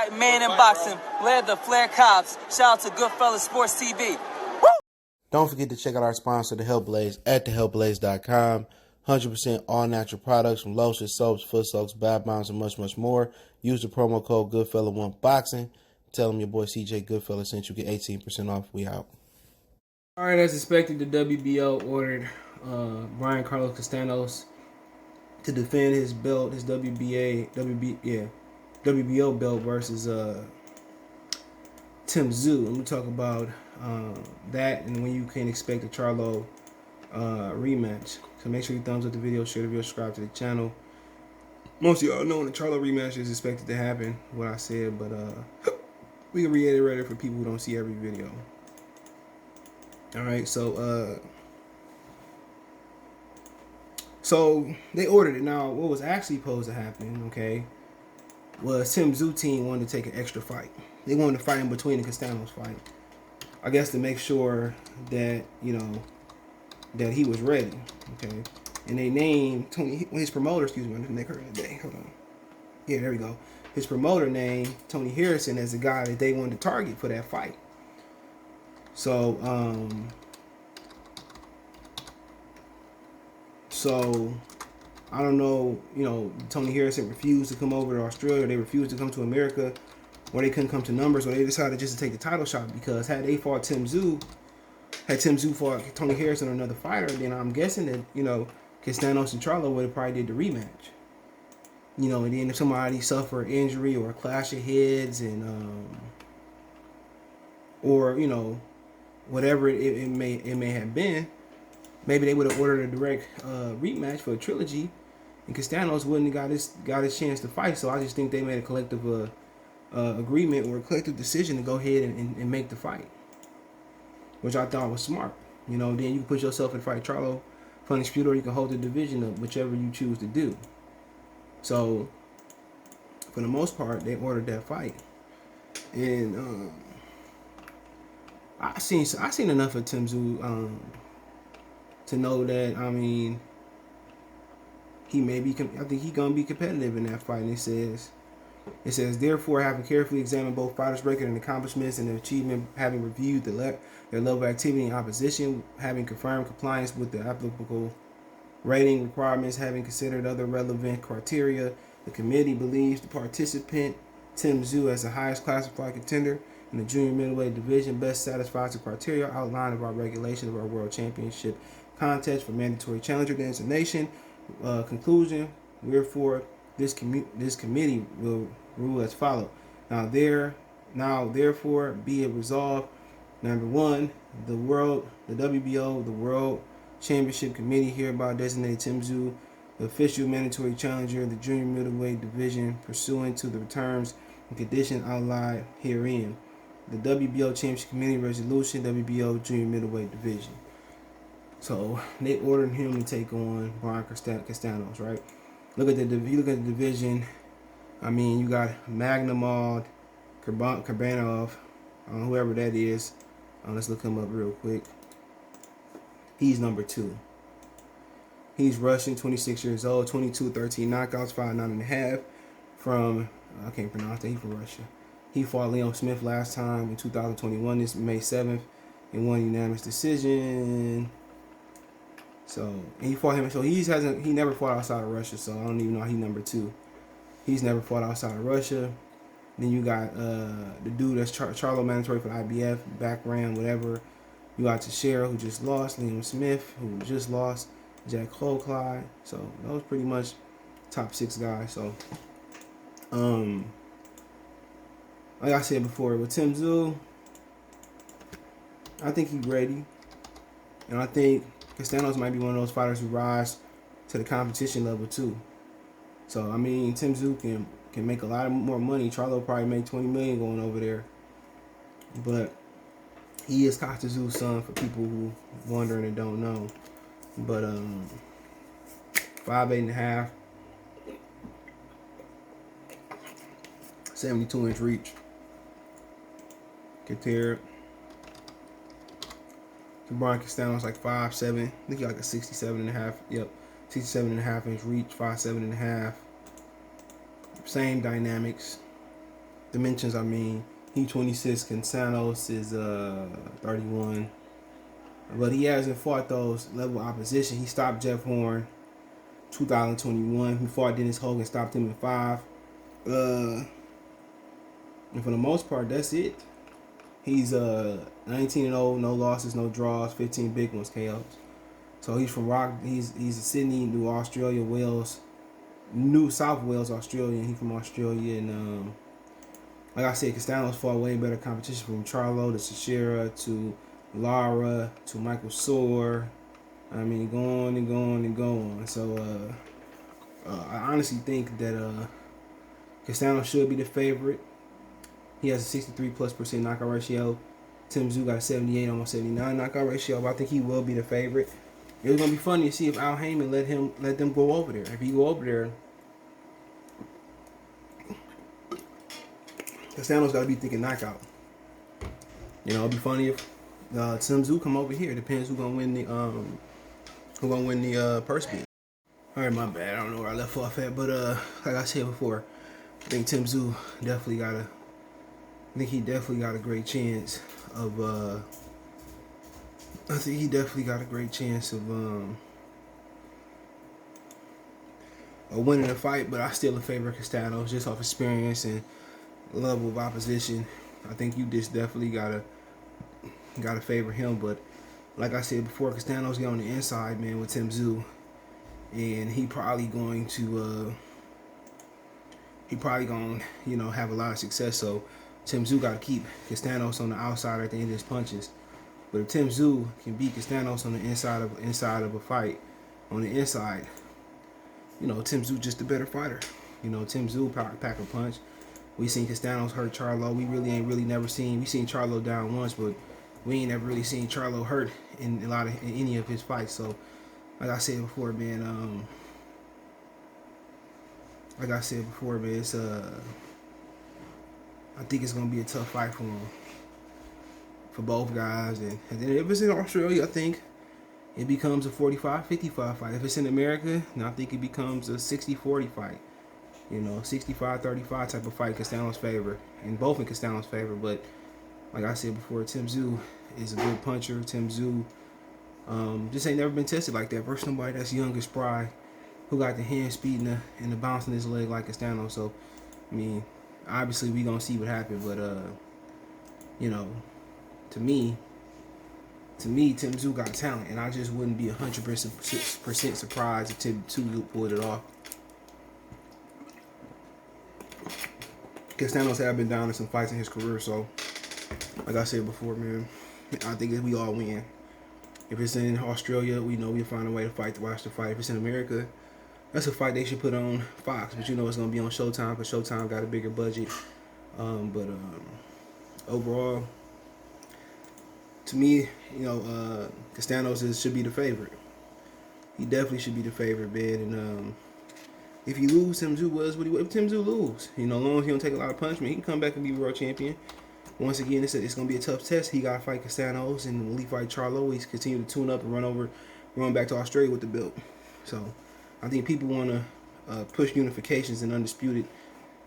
White man in boxing led the Flair Cops. Shout out to Goodfellas Sports TV. Woo! Don't forget to check out our sponsor, The Health Blaze, at thehealthblaze.com. 100% all natural products from lotions, soaps, foot soaks, bath bombs, and much, much more. Use the promo code Goodfella1Boxing. Tell them your boy CJ Goodfella sent you. Get 18% off. We out. All right, as expected, the WBO ordered Brian Carlos Castaño to defend his belt, his WBO belt versus Tszyu. And we talk about that and when you can expect a Charlo rematch. So make sure you thumbs up the video, share the video, subscribe to the channel. Most of y'all know when the Charlo rematch is expected to happen, what I said, but we can reiterate it for people who don't see every video. All right, so they ordered it. Now, what was actually supposed to happen, okay, was Tszyu team wanted to take an extra fight. They wanted to fight in between the Castaño's fight, I guess, to make sure that, you know, that he was ready, okay. And they named his promoter, excuse me, my neck hurt today. Hold on. Yeah, there we go. His promoter named Tony Harrison as the guy that they wanted to target for that fight. So I don't know, you know, Tony Harrison refused to come over to Australia, or they refused to come to America, or they couldn't come to numbers, or they decided just to take the title shot, because had they fought Tszyu, had Tszyu fought Tony Harrison or another fighter, then I'm guessing that, you know, Castaño and Charlo would have probably did the rematch. You know, and then if somebody suffered injury or a clash of heads and or, you know, whatever it may have been, maybe they would have ordered a direct rematch for a trilogy, and Castaño wouldn't have got his chance to fight. So I just think they made a collective agreement or a collective decision to go ahead and make the fight, which I thought was smart. You know, then you can put yourself in fight Charlo for undisputed, or you can hold the division up, whichever you choose to do. So for the most part, they ordered that fight, and I seen enough of Tszyu to know that, I mean, he may be. I think he's gonna be competitive in that fight. And it says, therefore, having carefully examined both fighters' record and accomplishments and their achievement, having reviewed their level of activity and opposition, having confirmed compliance with the applicable rating requirements, having considered other relevant criteria, the committee believes the participant Tszyu as the highest classified contender in the junior middleweight division best satisfies the criteria outlined of our regulation of our world championship contest for mandatory challenger designation. Conclusion: wherefore this committee will rule as follows. Now therefore be it resolved. Number one, the WBO, the World Championship Committee hereby designated Tszyu the official mandatory challenger in the junior middleweight division pursuant to the terms and conditions outlined herein. The WBO Championship Committee resolution, WBO junior middleweight division. So they ordered him to take on Brian Castaño, right? Look at the division. I mean, you got Magnamod, Kurbanov, whoever that is. Let's look him up real quick. He's number 2. He's Russian, 26 years old, 22, 13 knockouts, 5'9.5" from, I can't pronounce that, he's from Russia. He fought Leon Smith last time in 2021, this May 7th, in one unanimous decision. So, and he fought him, so he never fought outside of Russia, so I don't even know, he's number 2. He's never fought outside of Russia. Then you got the dude that's Charlo mandatory for IBF, background, whatever. You got Tszyu, who just lost, Liam Smith, who just lost, Jack Clyde. So those pretty much top 6 guys. So like I said before, with Tszyu, I think he's ready. And I think Castaño might be one of those fighters who rise to the competition level too. So I mean, Tszyu can make a lot more money. Charlo probably make $20 million going over there. But he is Castaño's son, for people who wondering and don't know. But 5'8.5", 72-inch reach. Compared to Brian Castaño's like 5'7". I think he's like a 67.5. Yep, 67.5-inch reach, 5'7.5". Same dynamics. dimensions. I mean, he 26. Castaños is 31. But he hasn't fought those level of opposition. He stopped Jeff Horn 2021. He fought Dennis Hogan, stopped him in 5. And for the most part, that's it. He's 19-0, no losses, no draws, 15 big ones, KOs. So he's from he's Sydney, New Australia, Wales, New South Wales, Australia. He's from Australia, and like I said, Castaños fought way better competition from Charlo to Teixeira to Lara to Michael Soar. I mean, go on and go on and go on. So I honestly think that Castaños should be the favorite. He has a 63+% knockout ratio. Tszyu got a 78, almost 79 knockout ratio. But I think he will be the favorite. It was gonna be funny to see if Al Heyman let them go over there. If he go over there, Castaños gotta be thinking knockout. You know, it'd be funny if Tszyu come over here. Depends who's gonna win the purse bid. All right, my bad. I don't know where I left off at, but like I said before, I think Tszyu definitely got a. I think he definitely got a great chance of. I think he definitely got a great chance of winning the fight, but I still in favor of Castaños just off experience and level of opposition. I think you just definitely gotta favor him, but like I said before, Castaños get on the inside, man, with Tszyu, and he probably going to have a lot of success. So Tszyu got to keep Castaños on the outside at the end of his punches. But if Tszyu can beat Castaños on the inside of a fight, on the inside, Tszyu just a better fighter. Tszyu pack a punch. We seen Castaños hurt Charlo. We never seen Charlo down once, but we ain't never really seen Charlo hurt in any of his fights. So, like I said before, man, it's I think it's gonna be a tough fight for him, for both guys. And then if it's in Australia, I think it becomes a 45-55 fight. If it's in America, then I think it becomes a 60-40 fight. 65-35 type of fight, Castaños' favor, and both in Castaños' favor. But like I said before, Tszyu is a good puncher. Tszyu just ain't never been tested like that versus somebody that's young and spry, who got the hand speed and the bounce in his leg like Castaños. So, I mean, obviously we gonna see what happens, but to me, Tszyu got talent, and I just wouldn't be 100% surprised if Tszyu pulled it off. Castaños have been down in some fights in his career, so like I said before, man, I think we all win. If it's in Australia, we know we'll find a way to watch the fight. If it's in America, that's a fight they should put on Fox, but it's going to be on Showtime because Showtime got a bigger budget. But overall, to me, Castaños should be the favorite. He definitely should be the favorite, man. And if you lose, Tszyu was what he was. If Tszyu lose, as long as he don't take a lot of punishment, he can come back and be world champion. Once again, it's going to be a tough test. He got to fight Castaños, and when he fight Charlo, he's continue to tune up and run back to Australia with the belt. So I think people want to push unifications and undisputed.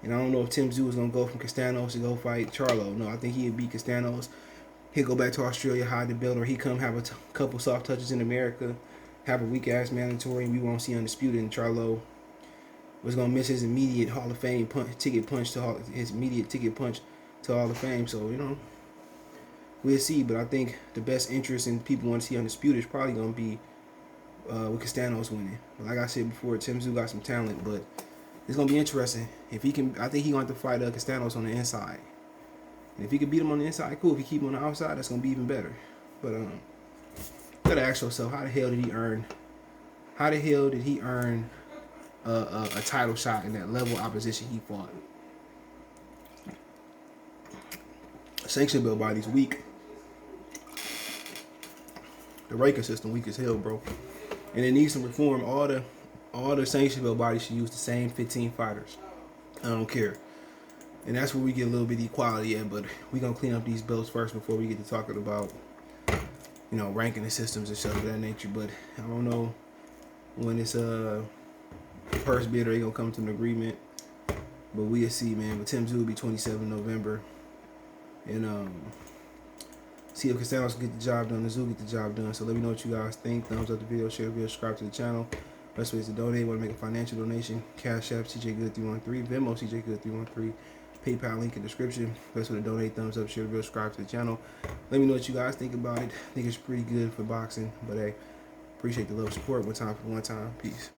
And I don't know if Tszyu is going to go from Castaños to go fight Charlo. No, I think he'd beat Castaños. He'll go back to Australia, hide the belt, or he come have a couple soft touches in America, have a weak-ass mandatory, and we won't see undisputed. And Charlo was going to miss his immediate Hall of Fame ticket punch to Hall of Fame. So, we'll see. But I think the best interest in people want to see undisputed is probably going to be with Castaños winning. But like I said before, Tszyu got some talent, but it's going to be interesting. If he can, I think he's going to have to fight Castaños on the inside. And if he can beat him on the inside, cool. If he keep him on the outside, that's going to be even better. But you got to ask yourself, how the hell did he earn a title shot in that level of opposition he fought? Sanction belt body's weak. The ranking system weak as hell, bro. And it needs some reform. All the sanction belt bodies should use the same 15 fighters. I don't care. And that's where we get a little bit of equality at, but we're going to clean up these belts first before we get to talking about, ranking the systems and stuff of that nature. But I don't know when it's purse bid, are they going to come to an agreement? But we'll see, man. But Tszyu will be 27 November. And see if Castaño can get the job done, Tszyu get the job done. So let me know what you guys think. Thumbs up the video, share the video, subscribe to the channel. Best ways to donate. Want to make a financial donation? Cash App, CJGood313. Venmo, CJGood313. PayPal link in the description. Best way to donate. Thumbs up, share the video, subscribe to the channel. Let me know what you guys think about it. I think it's pretty good for boxing. But hey, appreciate the love, support. One time for one time. Peace.